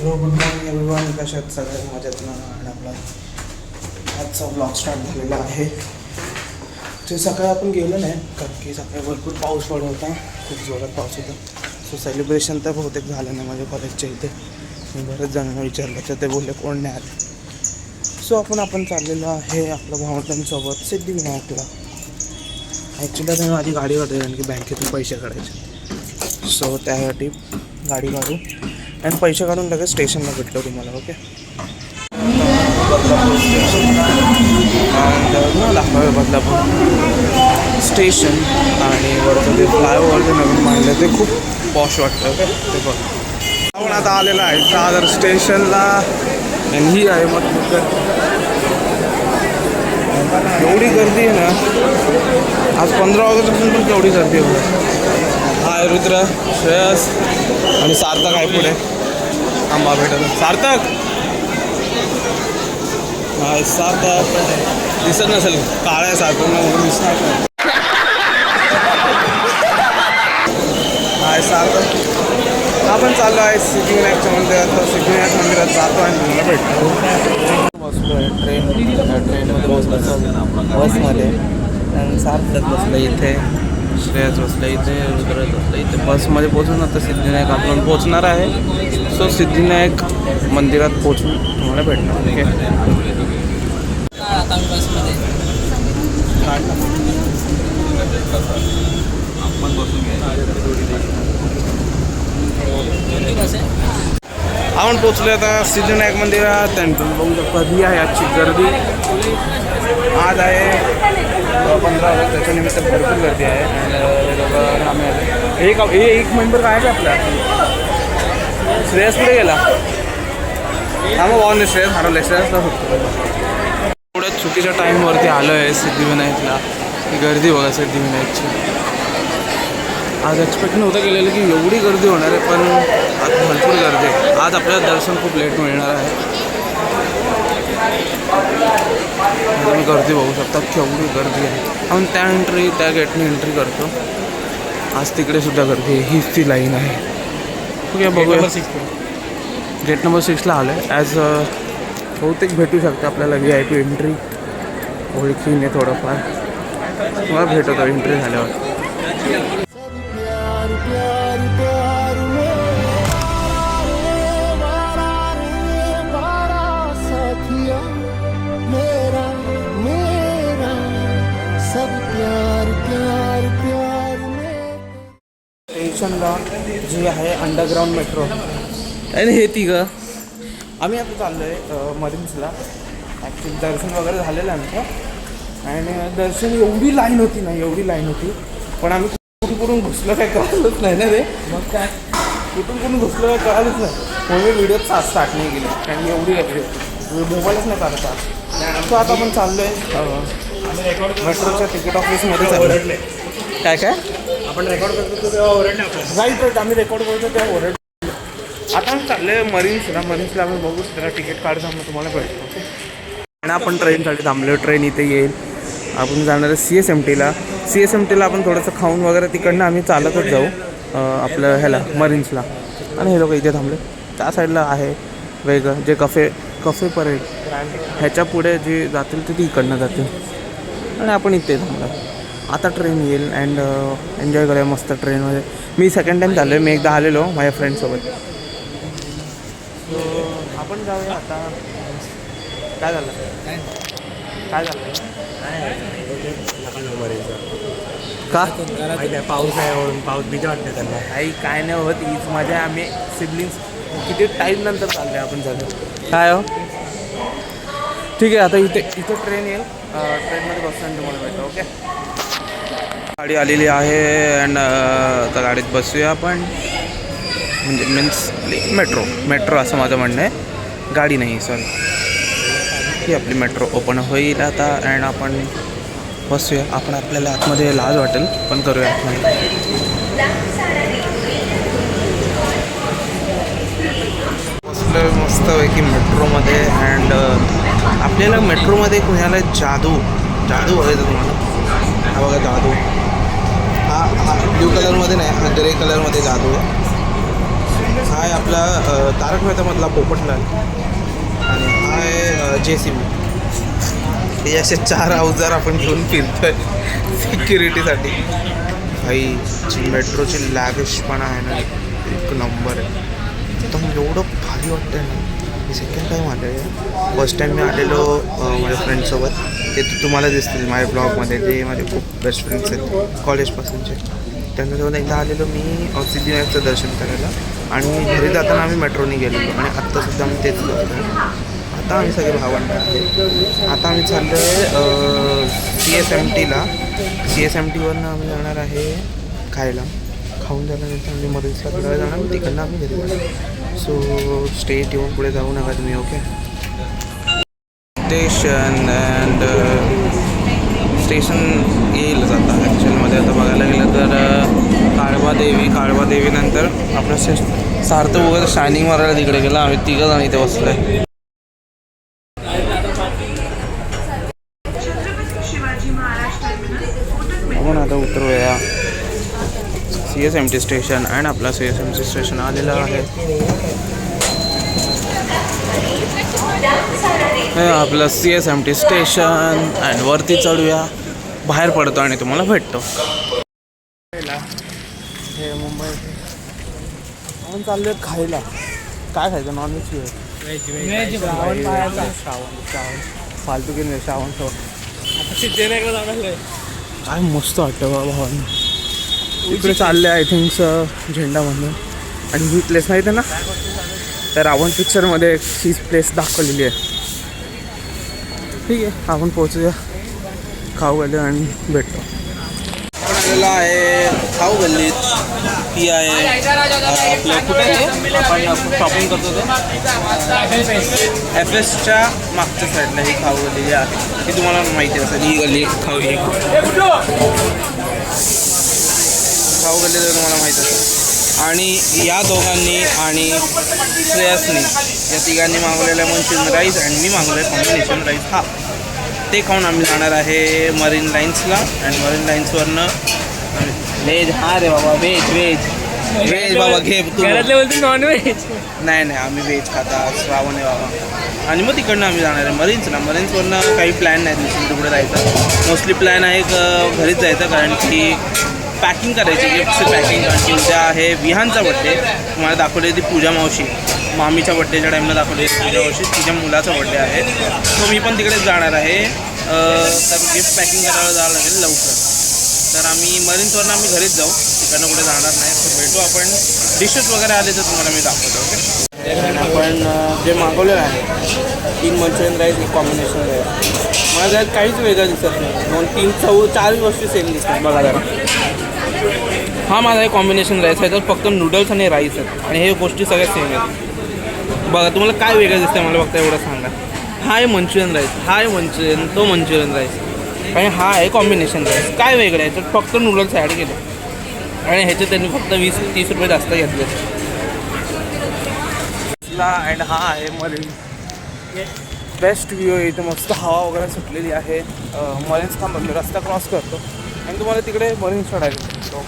Hello, good morning everyone. कशा आहेत सगळे? मजेतनं. आणि आपला आजचा ब्लॉग स्टार्ट झालेला आहे. ते सकाळी आपण गेलो नाही कारण की सकाळी भरपूर पाऊस पडत होता, खूप जोरात पाऊस होता. सो सेलिब्रेशन तर बहुतेक झालं नाही माझ्या कॉलेजच्या इथे. मी बरेच जणांना विचारलं तर ते बोलले कोण नाही आले. सो आपण चाललेलो आहे आपल्या भावंडांसोबत सिद्धिविनायकला. ॲक्च्युली आता मी माझी गाडी काढते कारण की बँकेतून पैसे काढायचे. सो त्यासाठी गाडी काढू आणि पैसे काढून लगेच स्टेशनला भेटलो तुम्हाला. ओके, बदलापूर स्टेशन दाखवावे बदलापूर स्टेशन. आणि वरचं ते फ्लायओव्हर जे नवीन बांधलं ते खूप पॉश वाटतं. ओके, ते बघ आपण आता आलेलं आहे दादर स्टेशनला. आणि ही आहे मग एवढी गर्दी आहे ना. आज 15 ऑगस्टपासून पण केवढी गर्दी होती. हाय रुद्र, श्रेयस आणि सार्थक आहे पुढे. आंबा भेटत सार्थक. हाय सार्थक. दिसत नसेल, काळा आहे सार्थक म्हणून दिसणार. हाय सार्थक. आपण चाललो आहे सिद्धिविनायकच्या मंदिरात. तर सिद्धिविनायक मंदिरात जातो आणि मला भेटतो. बसलो आहे ट्रेनमध्ये बसमध्ये. आणि सार्थक बसलं इथे, श्रेयस बसलं इथे, रुद्र बसलं इथे. बसमध्ये पोचून आता सिद्धिविनायक आपण पोचणार आहे. सो सिद्धिविनायक मंदिरात पोचून तुम्हाला भेटणार. ओके, बसमध्ये आपण पोचलो आता सिद्धिविनायक मंदिरात. आणि तुम्ही बघू शकता ही आहे आजची गर्दी. आज आहे 15 ऑगस्ट, त्याच्या निमित्त भरपूर गर्दी आहे. आणि आम्ही आले एक मेंबर काय आहे आपला श्रेयस कुठे गेला? हा मग भाऊ श्रेयस हरवलं. श्रेयसला फक्त थोड्या चुकीच्या टाईमवरती आलो आहे सिद्धिविनायकला. गर्दी बघा सिद्धिविनायकची. आज एक्सपेक्ट नव्हतं केलेलं की एवढी गर्दी होणार आहे, पण आज भरपूर गर्दी आहे. आज आपल्याला दर्शन खूप लेट मिळणार आहे. तुम्ही गर्दी बघू शकता केवढी गर्दी आहे. आपण त्या गेटने एंट्री करतो. आज तिकडे सुद्धा गर्दी आहे. हीच ती लाईन आहे. ठीक आहे, बघूया. गेट नंबर 6ला आलं आहे. ॲज बहुतेक भेटू शकते आपल्याला VIP एंट्री. ओळखीने थोडंफार तुम्हाला भेटतो एंट्री झाल्यावर. स्टेशनला जी आहे अंडरग्राऊंड मेट्रो. आणि हे तिघं आम्ही आता चाललो आहे मरीन्सला. ॲक्च्युली दर्शन वगैरे झालेलं आहे आमचं. आणि दर्शन एवढी लाईन होती ना, एवढी लाईन होती. पण आम्ही कुठून घुसलं काय कळालंच नाही ना रे. मग काय कुठून घुसलं काय कळालंच नाही. म्हणून मी व्हिडिओ स्टार्ट नाही केली कारण एवढी गर्दी होती. मोबाईलच नाही चालत. तो आता आपण चाललो आहे मेट्रोच्या तिकीट ऑफिसमध्ये चाललो. काय आपण रेकॉर्ड करतो तेव्हा ओरडले आपल्याला. राईट आम्ही रेकॉर्ड करतो तेव्हा ओरडले. आता आम्ही चाललो आहे मरीन्सला आपण बघू त्याला तिकीट काढतो मग तुम्हाला भेटतो. आणि आपण ट्रेनसाठी थांबलो. ट्रेन इथे येईल. आपण जाणार आहे CSMTला. आपण थोडंसं खाऊन वगैरे तिकडनं आम्ही चालतच जाऊ आपलं ह्याला मरीन्सला. आणि हे लोक इथे थांबले. त्या साईडला आहे वेगळं जे कफे परेड. ह्याच्या पुढे जे जातील ते इकडनं जातील. आणि आपण इथे थांबलो. आता ट्रेन येईल अँड एन्जॉय करूया मस्त ट्रेनमध्ये. मी सेकंड टाईम चाललो आहे. मी एकदा आलेलो माझ्या फ्रेंडसोबत. आपण जाऊया आता. काय झालं का? पाऊस आहे म्हणून पाऊस भीती वाटते त्यांना. काही काय नाही होत. हीच मजा आहे. आम्ही सिबलिंग्स किती टाईम नंतर चाललो आहे आपण झालं काय हो. ठीक आहे, आता इथे ट्रेन येईल. ट्रेनमध्ये बसताना तुम्हाला भेटतो. ओके, गाडी आलेली आहे अँड आता गाडीत बसूया आपण. म्हणजे मीन्स मेट्रो असं माझं म्हणणं आहे. गाडी नाही सॉरी. ही आपली मेट्रो ओपन होईल आता अँड आपण बसूया. आपण आपल्याला आतमध्ये लाज वाटेल पण करूया आतमध्ये. बसलो मस्तपैकी मेट्रोमध्ये. अँड आपल्याला मेट्रोमध्ये कुणाला जादू बघायचं तुम्हाला. हा बघा जादू. हा ब्ल्यू कलरमध्ये नाही, हा ग्रे कलरमध्ये जादू आहे. हा आहे आपला तारक मेहतामधला पोपटलाल आणि हा आहे JCB. हे असे 4 अवजार आपण घेऊन फिरतोय सिक्युरिटीसाठी. भाई जी मेट्रोची लॅगिशपणा आहे ना एक नंबर आहे. एकदम एवढं भारी वाटतं ना. मी सेकंड टाईम आलो आहे. फर्स्ट टाईम मी आलेलो माझ्या फ्रेंडसोबत. ते तुम्हाला दिसतील माझ्या ब्लॉगमध्ये. ते माझे खूप बेस्ट फ्रेंड्स आहेत कॉलेजपासूनचे. त्यांच्यासोबत एकदा आलेलो मी सिद्धिविनायकचं दर्शन करायला आणि घरी जाताना आम्ही मेट्रोने गेलेलो आणि आत्तासुद्धा आम्ही तेच करतो. आता आम्ही सगळे भावंड आहे. आता आम्ही चाललो आहे CSMTला. CSMTवरनं आम्ही जाणार आहे खायला. खाऊन झाल्यानंतर आम्ही मरीन्सला फिरायला जाणार. तिकडनं आम्ही घरी जाणार. सो स्टेट येऊन पुढे जाऊ नका तुम्ही. ओके. स्टेशन अँड स्टेशन येईलच आता ॲक्च्युअलमध्ये. आता बघायला गेलं तर काळबा देवीनंतर आपलं सार्थ वगैरे शायनिंग मारायला तिकडे गेला. आम्ही 3 जण इथे बसलो आहे. आपण आता उतरूया CSMT स्टेशन अँड आपला CSMT स्टेशन आलेलं आहे. हे आपलं CSMT स्टेशन अँड वरती चढूया. बाहेर पडतो आणि तुम्हाला भेटतो. हे मुंबई आपण चाललो खायला. काय खायचं? नॉनव्हेज व्हेज श्रावण फालतू की नाही श्रावण काय मस्त वाटतं बाबा भावांना. इकडे चालले आय थिंक झेंडा बांधून. आणि ही प्लेस माहीत आहे ना तर रावण पिक्चरमध्ये ही प्लेस दाखवलेली आहे. ठीक आहे आपण पोहोचूया खाऊ गल्ली आणि भेटतो. आलेला आहे खाऊ गल्लीत. ही आहे आपल्या कुठे आपण शॉपिंग करतो ते FSच्या मागच्या साईडला ही खाऊ गल्ली आहे. ही तुम्हाला माहिती असेल. ही गल्ली खाऊ गल्ली तर तुम्हाला माहीत असेल. आणि या दोघांनी आणि श्रेयसनी या तिघांनी मागवलेलं मंचुरियन राईस आणि मी मागवलं आहे कॉम्बिनेशन राईस हा. ते खाऊन आम्ही जाणार आहे मरीन लाईन्सला. आणि मरीन लाईन्सवरनं व्हेज. हा रे बाबा व्हेज बाबा घे तू. नॉनव्हेज नाही आम्ही व्हेज खाता. श्रावण आहे बाबा. आणि मग तिकडनं आम्ही जाणार आहे मरीन्सला. मरीन्सवरनं काही प्लॅन नाही दुसरीकडे तिकडे जायचं. मोस्टली प्लॅन आहे घरीच जायचं कारण की पॅकिंग करायची गिफ्टची पॅकिंग. कारण की उद्या आहे विहानचा बड्डे. तुम्हाला दाखवली ती पूजा मावशी मामीच्या बड्डेच्या टाईमला दाखवली पूजा मावशी. तिच्या मुलाचा बड्डे आहे. तो मी पण तिकडेच जाणार आहे. तर गिफ्ट पॅकिंग करायला जावं लागेल लवकर. तर आम्ही मरीन्सवरनं आम्ही घरीच जाऊ. तिकडनं कुठे जाणार नाही. तर भेटू आपण. डिशेस वगैरे आले तर तुम्हाला मी दाखवतो. ओके. आपण जे मागवलेलं आहे 3 मंचुरियन राईस एक कॉम्बिनेशन राईस. मला त्यात काहीच वेगळं दिसत नाही. 4 गोष्टी सेम दिसतात बघा जरा. हा माझा एक कॉम्बिनेशन राईस आहे. तर फक्त नूडल्स आणि राईस आहेत आणि हे गोष्टी सगळ्या सेम आहेत. बघा तुम्हाला काय वेगळं दिसतं मला फक्त एवढं सांगा. हा आहे मंचुरियन राईस. हा आहे मंचुरियन तो मंचुरियन राईस आणि हा आहे कॉम्बिनेशन राईस. काय वेगळं आहे तर फक्त नूडल्स ॲड केले आणि ह्याचे त्यांनी फक्त 20-30 रुपये जास्त घेतले. अँड हा आहे मरीन. बेस्ट व्ह्यू आहे इथे. मस्त हवा वगैरे सुटलेली आहे. मरीन्स थांबवले रस्ता क्रॉस करतो आणि तुम्हाला तिकडे मरीन्स चढायला भेटतो.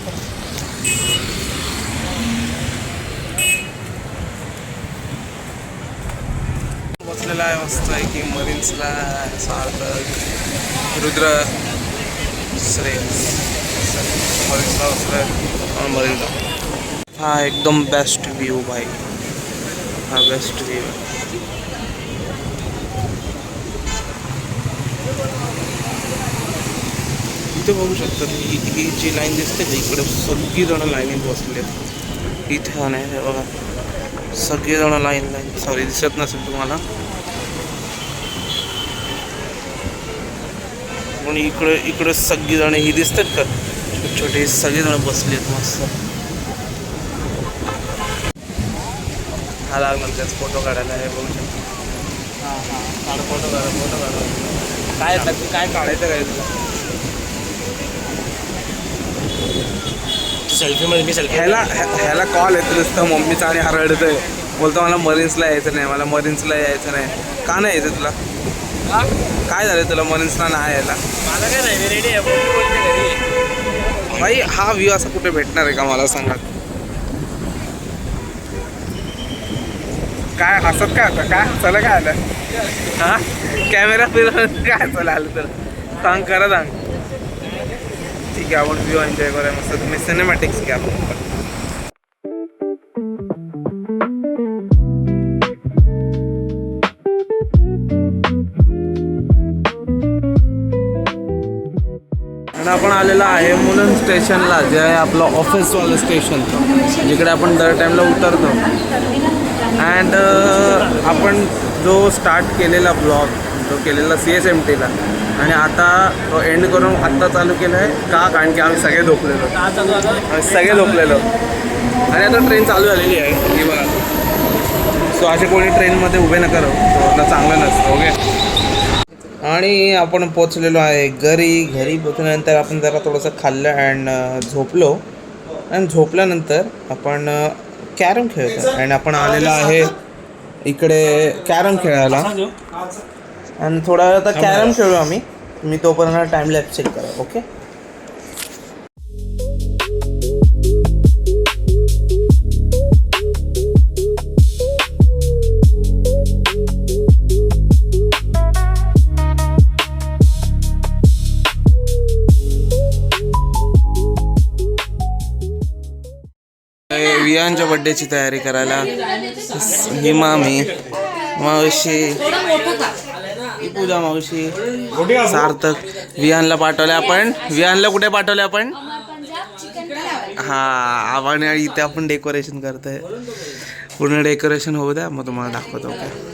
बसलेला आहे मस्त आहे की मरीन्सला. सार्थक रुद्र श्रेयस मरीन्सला बसलं मरीन्सला. हा एकदम बेस्ट व्ह्यू भाई. हा बेस्ट व्ह्यू. इथे बघू शकता ही जी लाईन दिसते का इकडे सगळीजणं लाईनीत बसले आहेत. इथे नाही बघा सगळेजणं लाईन सॉरी दिसत नसेल तुम्हाला पण इकडे सगळीजणं ही दिसतात का छोटे छोटे सगळेजणं बसले आहेत मस्त. हा लागला त्याच फोटो काढायला आहे बघू शकता. हां फोटो काढा काय काय काढायचं काय तुला सेल्फीमध्ये मी सेल्फी ह्याला कॉल येतो नुसतं मम्मीचा आणि हरडतोय. बोलतो मला मरीन्सला यायचं नाही मला मरीन्सला यायचं नाही. का नाही यायचं तुला? काय झालं तुला मरीन्सला नाही यायला? मला काय नाही रेडी आहे घरी. भाई हा व्ह्यू असा कुठे भेटणार आहे का मला सांगा. काय हसत काय होतं काय चला काय आलं हा कॅमेरा फिरवून काय चला आलं तर सांग करा सांग. ठीक आहे आपण व्ह्यू एन्जॉय करूया मस्त. तुम्ही सिनेमॅटिक्स घ्या. आणि आपण आलेला आहे मुलुंड स्टेशनला, जे आहे आपलं ऑफिसवालं स्टेशन, जिकडे आपण दर टाईमला उतरतो. अँड आपण जो स्टार्ट केलेला ब्लॉग तो केलेला CSMTला आणि आता तो एंड करून आत्ता चालू केला आहे का, कारण की आम्ही सगळे झोपलेलो आणि आता ट्रेन चालू झालेली आहे ही बघा. सो असे कोणी ट्रेनमध्ये उभे नका राहू, तो आता चांगलं नसतं. ओके. आणि आपण पोचलेलो आहे घरी पोचल्यानंतर आपण जरा थोडंसं खाल्लं अँड झोपलो. आणि झोपल्यानंतर आपण कॅरम खेळतो आणि आपण आलेलो आहे इकडे कॅरम खेळायला. आणि थोडा वेळ आता कॅरम खेळू आम्ही. मी तोपर्यंत टाइम लॅप्स चेक करा. ओके. वियांच्या बड्डेची तयारी करायला ही मावशी पूजा मावशी सार्थक विहानला पाठवले आपण. विहानला कुठे पाठवले आपण? हा आपण इथे आपण डेकोरेशन करतोय. पूर्ण डेकोरेशन होऊ द्या मग तुम्हाला दाखवतो. ओके.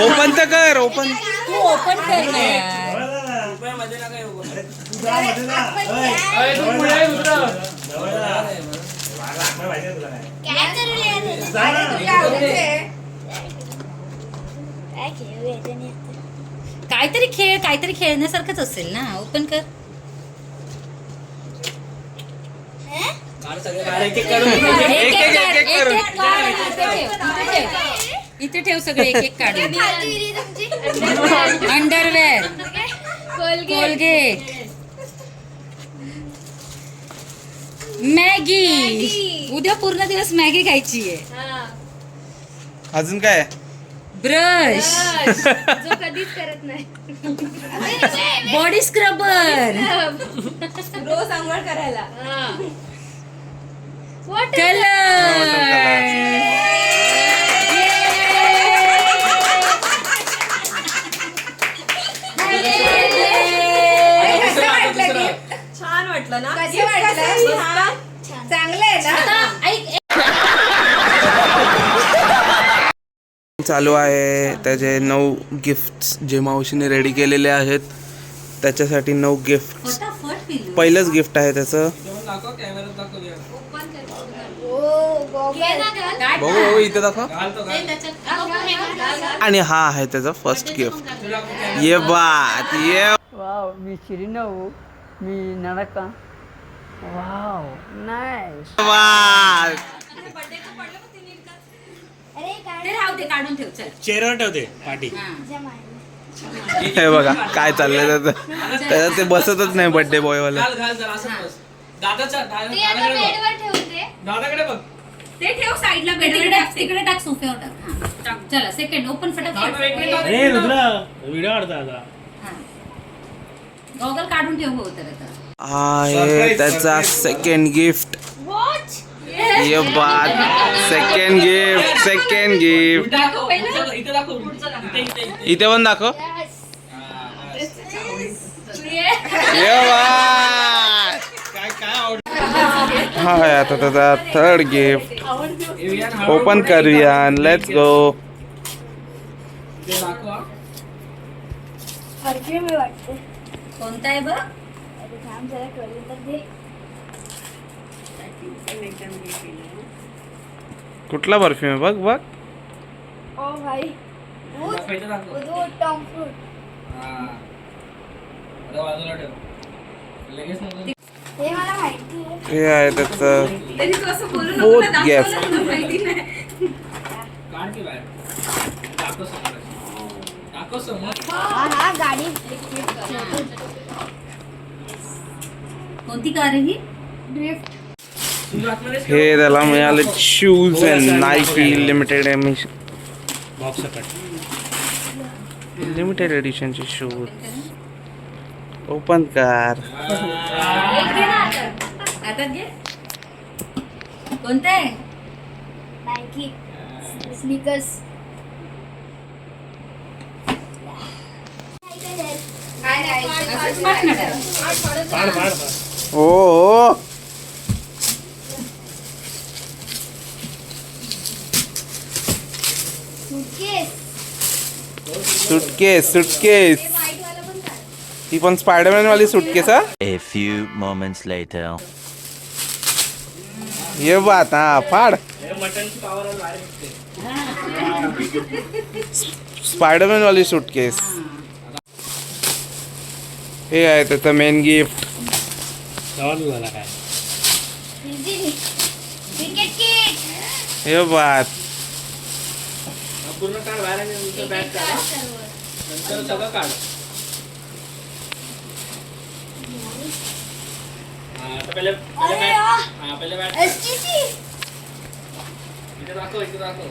ओपन तर कर. ओपन तू ओपन कर ना यार. काहीतरी खेळ, काहीतरी खेळण्यासारखंच असेल ना. ओपन कर. इथे ठेव सगळे एक एक काढून. Underwear, Colgate, Maggi. उद्या पूर्ण दिवस मॅगी खायची आहे. अजून काय? ब्रश, जो कधीच करत नाही. बॉडी स्क्रबर, रोज आंघोळ करायला. कलर. छान वाटलं ना? कसं वाटलं? चांगलं आहे ना? चालू आहे त्याचे 9 गिफ्ट्स जे मावशीने रेडी केलेले आहेत. त्याच्यासाठी 9 गिफ्ट. पहिलंच गिफ्ट आहे त्याचं. बघू इथे दाखव. आणि हा आहे त्याचा फर्स्ट गिफ्ट. ये बात ये. वाव, मी चिरिनऊ, मी नडका. Wow, nice. बात. ते राहू दे, काढून ठेव. चल चेअरवर ठेवते पाठी. हे बघा काय चाललंय त्याचं ते बसतच नाही बर्थडे बॉय वाला. दादाकडे बघ. ते ठेव साईडला. तिकडे टाक सोफ्यावर टाक. चला सेकंड ओपन फटाफट. अरे रुद्र व्हिडिओ काढता आता. गॉगल काढून ठेव. हो तर आता आहे त्याचा सेकंड गिफ्ट. ये बात. Second gift. इथे दाखव. इथे पण दाखव. ये बात. हा आहे आता त्याचा थर्ड गिफ्ट. ओपन करूया. Let's go. कोणता आहे बघ? कुठला परफ्यूम आहे बघ बघ. ओ भाई, वो टॉम फ्रूट. हे मला माहिती आहे. हे आहे त्याचं फोर्थ गिफ्ट. हा गाडी कोणती कार आहे ही? ड्रिफ्ट. हे त्याला मिळाले shoes and Nike limited box cut limited एडिशनचे शूज. Open car. आता घे. कोणतं आहे? Nike sneakers. असंच पाठ ना त्याला. फाड फाड फाड. ओ सुटकेस. सुटकेस. व्हाईट वाला पण काढ. ती पण स्पायडरमॅन वाली सुटकेस हा. A few moments later. ये बात हा फाड. मटनची पावर स्पायडरमॅन वाली सुटकेस. हे आहे त्याचं मेन गिफ्ट. झाला काय क्रिकेट किट. हे बात. पूर्ण काढ बाहेर आणि बॅट काढ नंतर सगळं काढ. आता पहिले अरे बॅट. वाह. हा पहिले बॅट. STC. इथे दाखव इथे दाखव.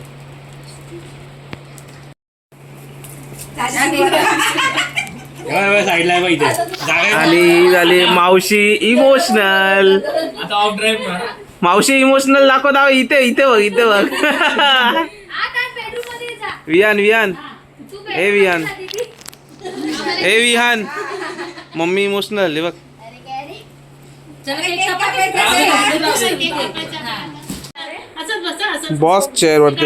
साईडला आहे इथे जागा. आणि झाली मावशी इमोशनल. आता ऑफ ड्राईव्ह मारा. मावशी इमोशनल दाखव. इथे इथे बघ इथे बघ. आता बेडरूम मध्ये जा. विहान विहान. तू ए विहान. ए विहान. Mummy emotional. हे बघ. अरे काय रे. चला केक कापायचा. केक कापायचा. हा. असंच बसा असंच. बॉस चेअर वरती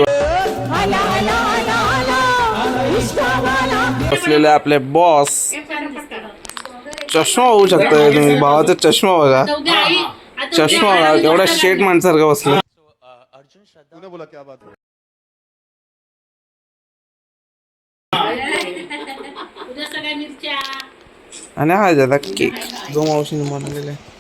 बसलेले आपले बॉस. चष्मा होऊ शकतोय तुम्ही. भावाचा चष्मा बघा. चौघे आई. आता चष्मा बघा केवढा शेट माणसारखं बसलं. उद्या सगळ्या मिरच्या. आणि हा ज्यादा केक जो मावशीने बनवलेला आहे.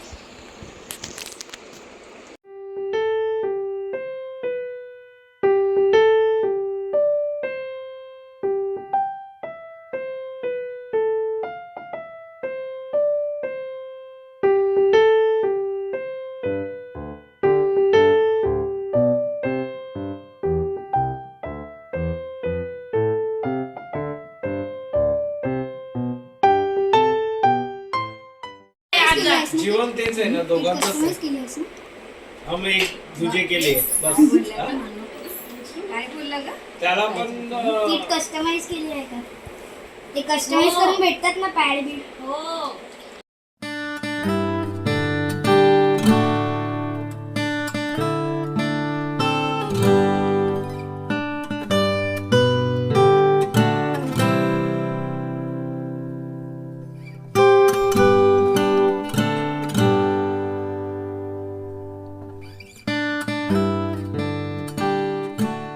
जीवन तेच आहे ना दोघांचं. कस्टमाइज केली असेल. हम एक तुझे केले बस. काय बोलला का? त्याला पण किट कस्टमाइज केली आहे का? ते कस्टमाइज करून भेटतात ना पॅड बीड. हो.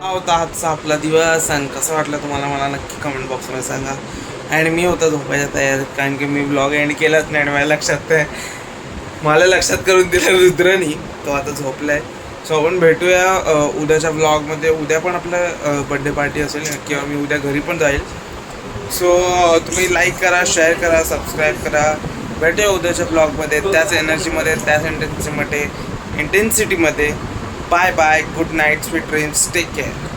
हा होता आजचा आपला दिवस. आणि कसं वाटलं तुम्हाला मला नक्की कमेंट बॉक्समध्ये सांगा. आणि मी होता झोपायच्या तयारीत कारण की मी ब्लॉग एंड केलाच नाही. आणि माझ्या लक्षात आहे मला लक्षात करून दिलं रुद्रनी. तो आता झोपला आहे. सो आपण भेटूया उद्याच्या ब्लॉगमध्ये. उद्या पण आपलं बड्डे पार्टी असेल किंवा मी उद्या घरी पण जाईल. सो तुम्ही लाईक करा, शेअर करा, सबस्क्राईब करा. भेटूया उद्याच्या ब्लॉगमध्ये त्याच एनर्जीमध्ये, त्याच इंटेन्सिटीमध्ये. Bye bye. Good night. Sweet dreams. Take care.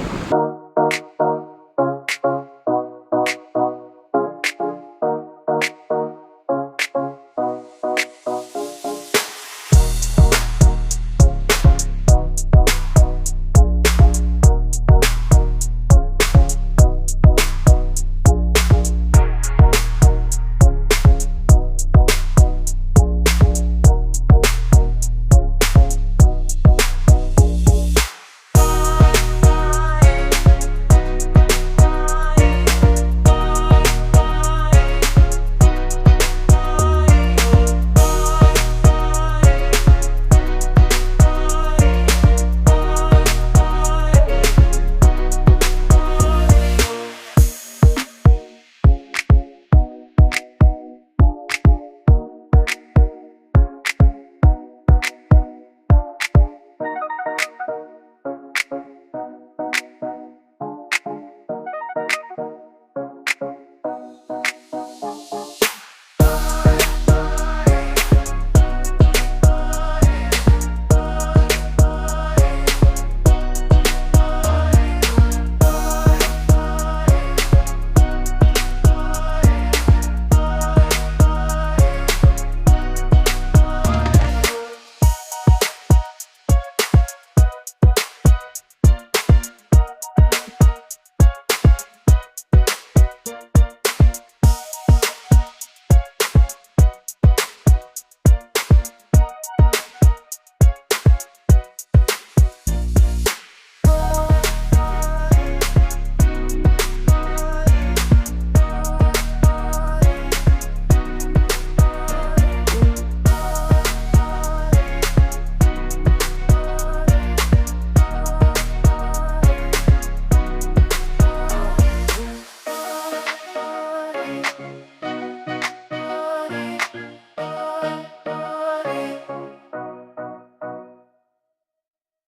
आहे